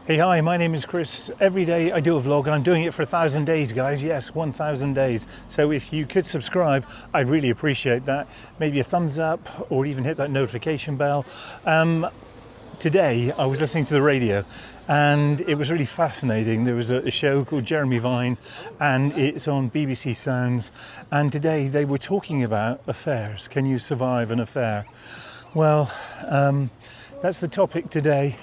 Hey, hi, my name is Chris. Every day I do a vlog and I'm doing it for 1,000 days, guys. Yes, 1,000 days. So if you could subscribe, I'd really appreciate that. Maybe a thumbs up or even hit that notification bell. Today I was listening to the radio and it was really fascinating. There was a show called Jeremy Vine and it's on BBC Sounds. And today they were talking about affairs. Can you survive an affair? Well, that's the topic today.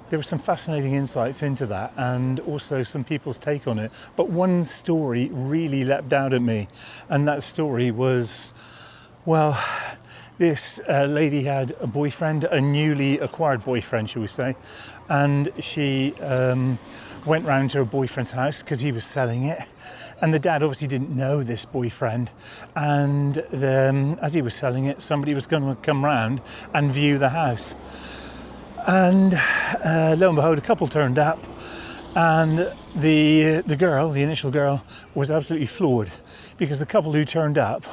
There were some fascinating insights into that and also some people's take on it. But one story really leapt out at me, and that story was, well, this lady had a boyfriend, a newly acquired boyfriend, shall we say, and she went round to her boyfriend's house because he was selling it. And the dad obviously didn't know this boyfriend. And as he was selling it, somebody was going to come round and view the house. And lo and behold, a couple turned up, and the girl, the initial girl, was absolutely floored because the couple who turned up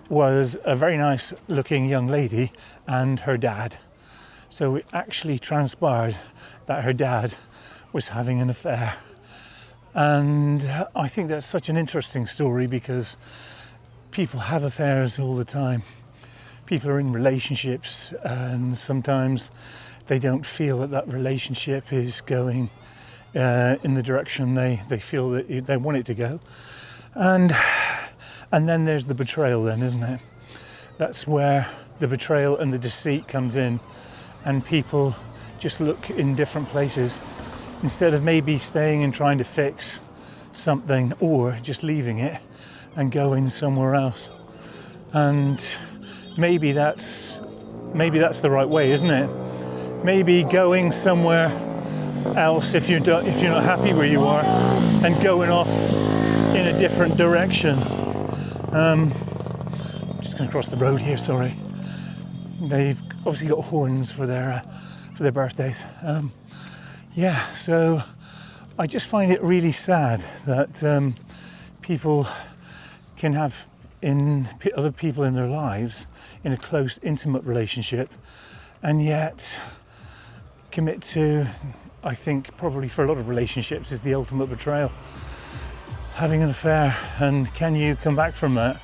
was a very nice looking young lady and her dad. So it actually transpired that her dad was having an affair. And I think that's such an interesting story because people have affairs all the time. People are in relationships and sometimes they don't feel that that relationship is going in the direction they feel that they want it to go. And then there's the betrayal then, isn't it? That's where the betrayal and the deceit comes in, and people just look in different places instead of maybe staying and trying to fix something or just leaving it and going somewhere else. And maybe that's the right way, isn't it? Maybe going somewhere else if you're not happy where you are, and going off in a different direction. I'm just going to cross the road here. Sorry. They've obviously got horns for their birthdays. So I just find it really sad that people can have other people in their lives in a close, intimate relationship, and yet commit to, I think probably for a lot of relationships, is the ultimate betrayal. Having an affair, and can you come back from that?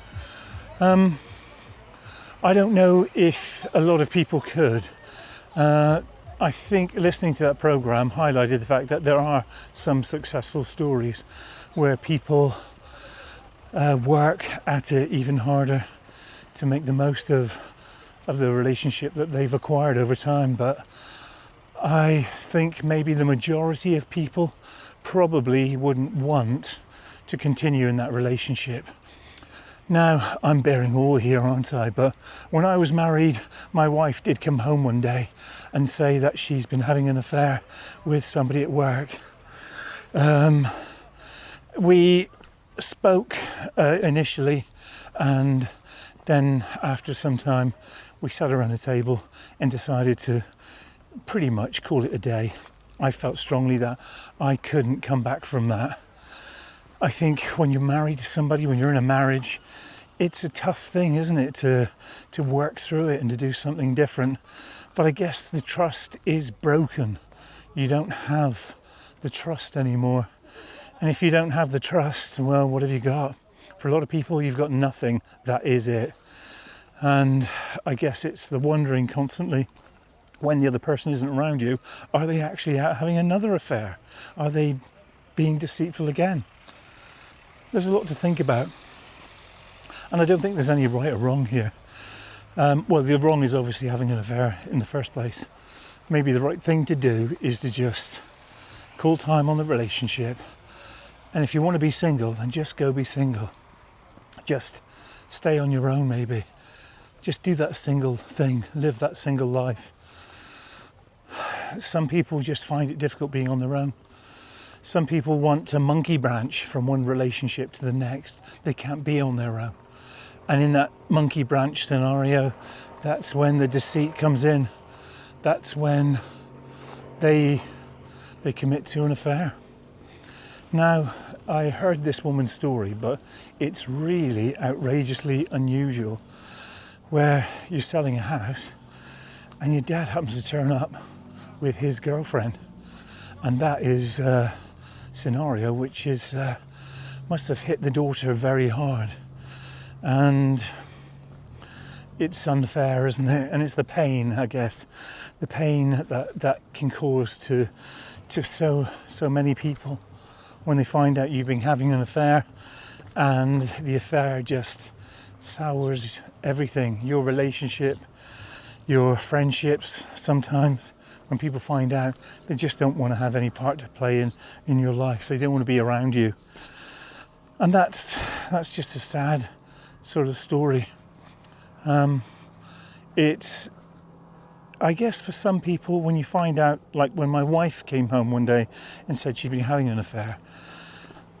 I don't know if a lot of people could. I think listening to that programme highlighted the fact that there are some successful stories where people work at it even harder to make the most of the relationship that they've acquired over time. But I think maybe the majority of people probably wouldn't want to continue in that relationship. Now, I'm bearing all here, aren't I? But when I was married, my wife did come home one day and say that she's been having an affair with somebody at work. We spoke initially, and then after some time we sat around a table and decided to pretty much call it a day. I felt strongly that I couldn't come back from that. I think when you're married to somebody, when you're in a marriage, it's a tough thing, isn't it, to work through it and to do something different. But I guess the trust is broken. You don't have the trust anymore. And if you don't have the trust, well, what have you got? For a lot of people, you've got nothing. That is it. And I guess it's the wondering constantly, when the other person isn't around you, are they actually out having another affair? Are they being deceitful again? There's a lot to think about. And I don't think there's any right or wrong here. Well, the wrong is obviously having an affair in the first place. Maybe the right thing to do is to just call time on the relationship. And if you want to be single, then just go be single. Just stay on your own, maybe. Just do that single thing, live that single life. Some people just find it difficult being on their own. Some people want to monkey branch from one relationship to the next. They can't be on their own. And in that monkey branch scenario, that's when the deceit comes in. That's when they commit to an affair. Now, I heard this woman's story, but it's really outrageously unusual, where you're selling a house and your dad happens to turn up with his girlfriend. And that is a scenario which is must have hit the daughter very hard. And it's unfair, isn't it? And it's the pain, I guess, the pain that can cause to so many people when they find out you've been having an affair, and the affair just sours everything, your relationship, your friendships. Sometimes when people find out, they just don't want to have any part to play in your life. They don't want to be around you. And that's just a sad sort of story. It's, I guess for some people, when you find out, like when my wife came home one day and said she'd been having an affair,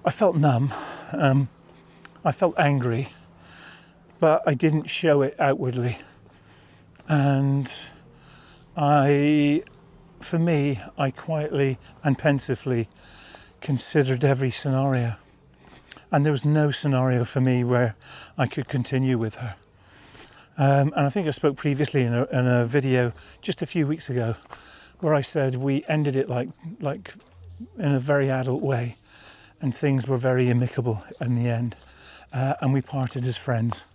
I felt numb, I felt angry, but I didn't show it outwardly. And for me, I quietly and pensively considered every scenario. And there was no scenario for me where I could continue with her. And I think I spoke previously in a video just a few weeks ago where I said we ended it like in a very adult way, and things were very amicable in the end, and we parted as friends.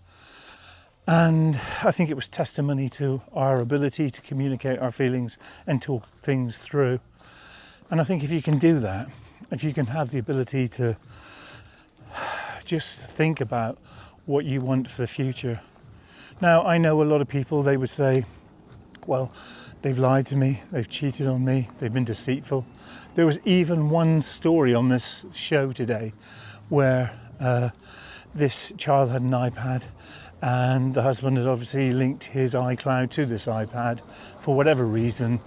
And I think it was testimony to our ability to communicate our feelings and talk things through. And I think if you can do that, if you can have the ability to just think about what you want for the future. Now, I know a lot of people, they would say, well, they've lied to me, they've cheated on me, they've been deceitful. There was even one story on this show today where this child had an iPad, and the husband had obviously linked his iCloud to this iPad for whatever reason.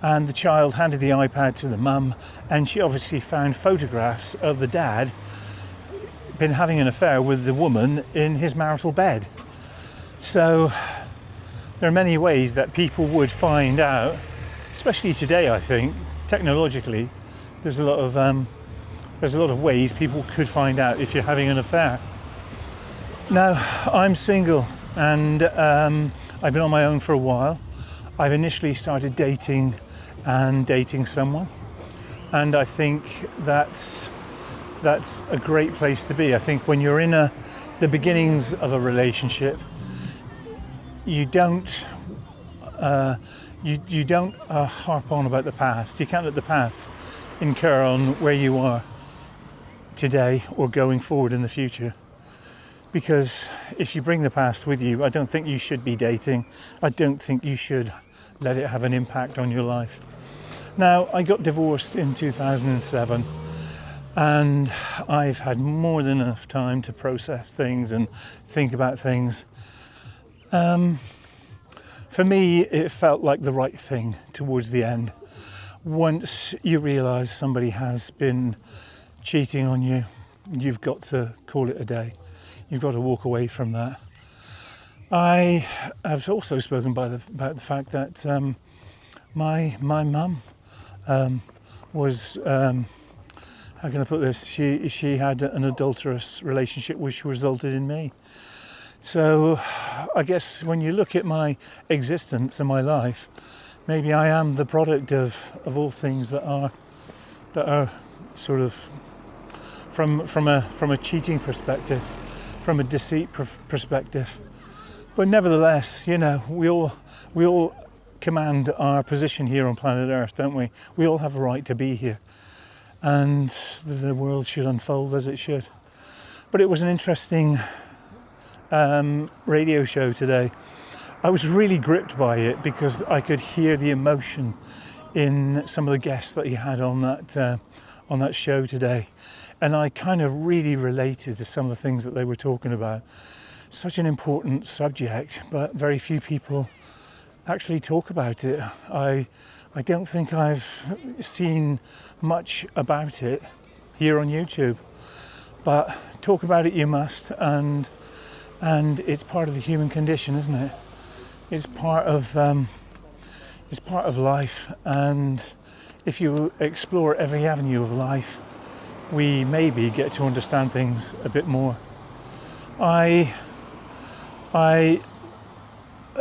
And the child handed the iPad to the mum, and she obviously found photographs of the dad been having an affair with the woman in his marital bed. So there are many ways that people would find out, especially today. I think technologically, there's a lot of ways people could find out if you're having an affair. Now, I'm single, and I've been on my own for a while. I've initially started dating someone, and I think that's a great place to be. I think when you're in the beginnings of a relationship, you don't harp on about the past. You can't let the past incur on where you are today or going forward in the future. Because if you bring the past with you, I don't think you should be dating. I don't think you should let it have an impact on your life. Now, I got divorced in 2007. And I've had more than enough time to process things and think about things. For me, it felt like the right thing towards the end. Once you realise somebody has been cheating on you, you've got to call it a day. You've got to walk away from that. I have also spoken about the fact that my mum was... how can I put this? She had an adulterous relationship which resulted in me. So I guess when you look at my existence and my life, maybe I am the product of all things that are sort of from a cheating perspective, from a deceit perspective. But nevertheless, you know, we all command our position here on planet Earth, don't we? We all have a right to be here. And the world should unfold as it should. But it was an interesting radio show today. I was really gripped by it because I could hear the emotion in some of the guests that he had on that show today, and I kind of really related to some of the things that they were talking about. Such an important subject, but very few people actually talk about it. I don't think I've seen much about it here on YouTube, but talk about it you must, and it's part of the human condition, isn't it? It's part of life, and if you explore every avenue of life, we maybe get to understand things a bit more. I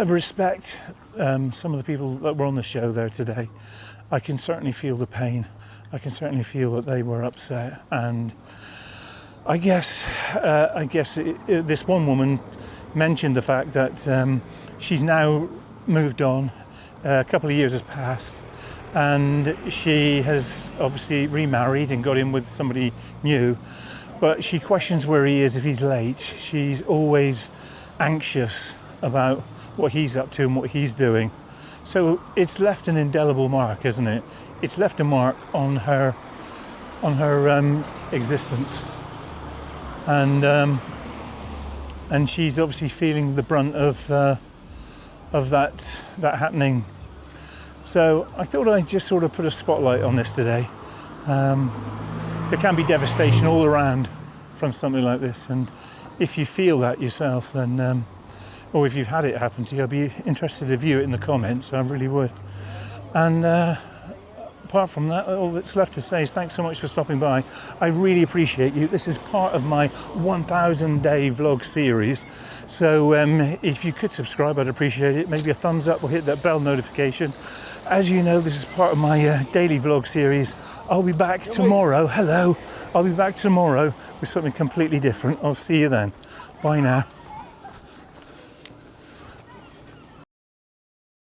respect some of the people that were on the show there today. I can certainly feel the pain. I can certainly feel that they were upset. And I guess this one woman mentioned the fact that she's now moved on. A couple of years has passed, and she has obviously remarried and got in with somebody new. But she questions where he is if he's late. She's always anxious about what he's up to and what he's doing. So it's left an indelible mark, isn't it? It's left a mark on her existence, and she's obviously feeling the brunt of that happening. So I thought I'd just sort of put a spotlight on this today. There can be devastation all around from something like this, and if you feel that yourself, then or if you've had it happen to you, I'd be interested to view it in the comments. I really would. And apart from that, all that's left to say is thanks so much for stopping by. I really appreciate you. This is part of my 1,000-day vlog series. So if you could subscribe, I'd appreciate it. Maybe a thumbs up or hit that bell notification. As you know, this is part of my daily vlog series. I'll be back tomorrow. Hello. I'll be back tomorrow with something completely different. I'll see you then. Bye now.